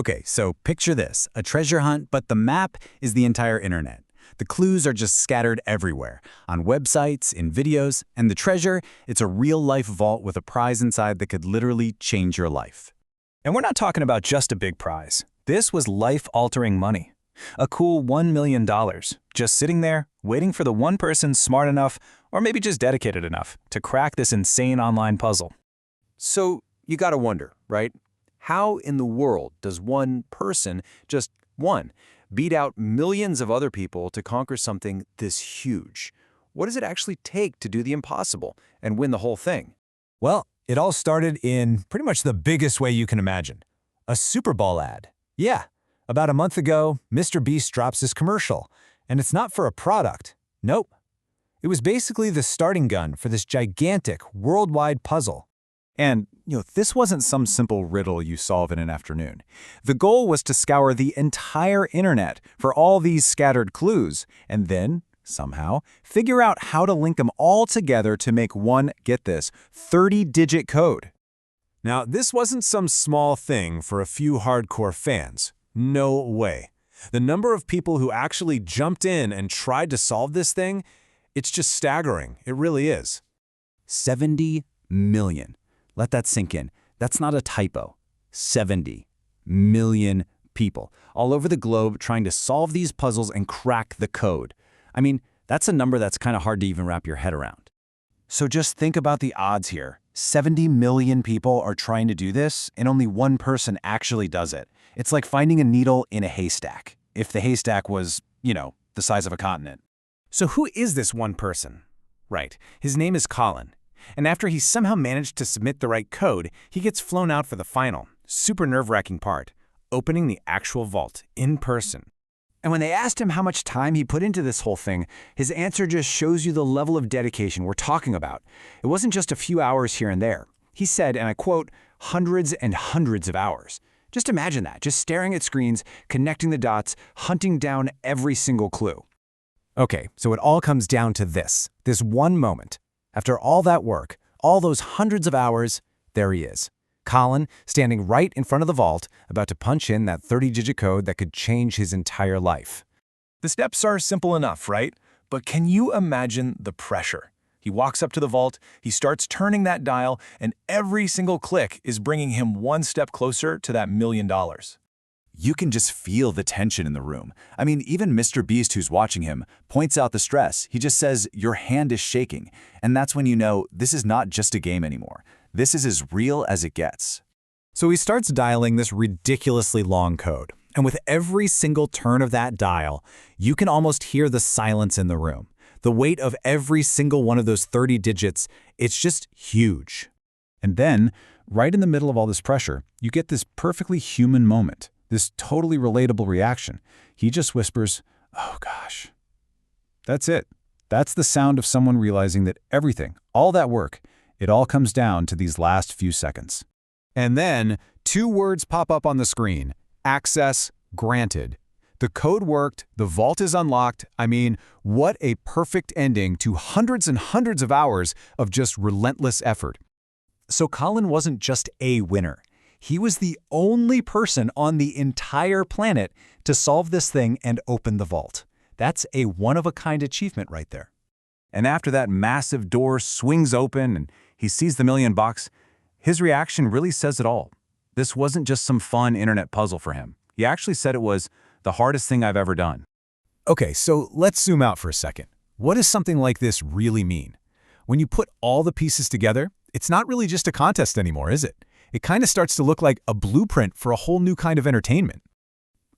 Okay, so picture this, a treasure hunt, but the map is the entire internet. The clues are just scattered everywhere, on websites, in videos, and the treasure, it's a real-life vault with a prize inside that could literally change your life. And we're not talking about just a big prize. This was life-altering money. A cool $1 million, just sitting there, waiting for the one person smart enough, or maybe just dedicated enough, to crack this insane online puzzle. So you gotta wonder, right? How in the world does one person, just one, beat out millions of other people to conquer something this huge? What does it actually take to do the impossible and win the whole thing? Well, it all started in pretty much the biggest way you can imagine. A Super Bowl ad. Yeah, about a month ago, Mr. Beast drops his commercial, and it's not for a product. Nope. It was basically the starting gun for this gigantic, worldwide puzzle. And, this wasn't some simple riddle you solve in an afternoon. The goal was to scour the entire internet for all these scattered clues, and then, somehow, figure out how to link them all together to make one, get this, 30-digit code. Now, this wasn't some small thing for a few hardcore fans. No way. The number of people who actually jumped in and tried to solve this thing, it's just staggering. It really is. 70 million. Let that sink in. That's not a typo. 70 million people all over the globe trying to solve these puzzles and crack the code. I mean, that's a number that's kind of hard to even wrap your head around. So just think about the odds here. 70 million people are trying to do this, and only one person actually does it. It's like finding a needle in a haystack, if the haystack was, the size of a continent. So who is this one person? Right, his name is Colin. And after he somehow managed to submit the right code, he gets flown out for the final, super nerve-wracking part, opening the actual vault in person. And when they asked him how much time he put into this whole thing, his answer just shows you the level of dedication we're talking about. It wasn't just a few hours here and there. He said, and I quote, hundreds and hundreds of hours. Just imagine that, just staring at screens, connecting the dots, hunting down every single clue. Okay, so it all comes down to this one moment. After all that work, all those hundreds of hours, there he is. Colin, standing right in front of the vault, about to punch in that 30-digit code that could change his entire life. The steps are simple enough, right? But can you imagine the pressure? He walks up to the vault, he starts turning that dial, and every single click is bringing him one step closer to that $1 million. You can just feel the tension in the room. I mean, even Mr. Beast, who's watching him, points out the stress. He just says, your hand is shaking. And that's when you know this is not just a game anymore. This is as real as it gets. So he starts dialing this ridiculously long code. And with every single turn of that dial, you can almost hear the silence in the room. The weight of every single one of those 30 digits, it's just huge. And then, right in the middle of all this pressure, you get this perfectly human moment. This totally relatable reaction. He just whispers, "Oh gosh." That's it. That's the sound of someone realizing that everything, all that work, it all comes down to these last few seconds. And then, two words pop up on the screen. Access granted. The code worked, the vault is unlocked. I mean, what a perfect ending to hundreds and hundreds of hours of just relentless effort. So Colin wasn't just a winner. He was the only person on the entire planet to solve this thing and open the vault. That's a one-of-a-kind achievement right there. And after that massive door swings open and he sees the $1 million, his reaction really says it all. This wasn't just some fun internet puzzle for him. He actually said it was the hardest thing I've ever done. Okay, so let's zoom out for a second. What does something like this really mean? When you put all the pieces together, it's not really just a contest anymore, is it? It kind of starts to look like a blueprint for a whole new kind of entertainment.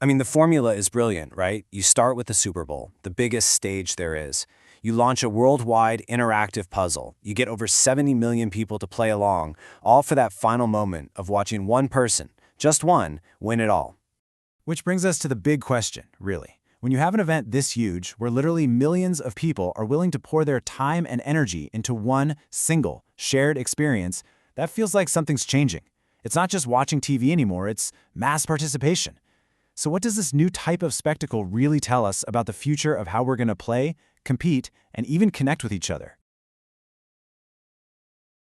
I mean, the formula is brilliant, right? You start with the Super Bowl, the biggest stage there is. You launch a worldwide interactive puzzle. You get over 70 million people to play along, all for that final moment of watching one person, just one, win it all. Which brings us to the big question, really. When you have an event this huge, where literally millions of people are willing to pour their time and energy into one single, shared experience, that feels like something's changing. It's not just watching TV anymore, it's mass participation. So what does this new type of spectacle really tell us about the future of how we're going to play, compete, and even connect with each other?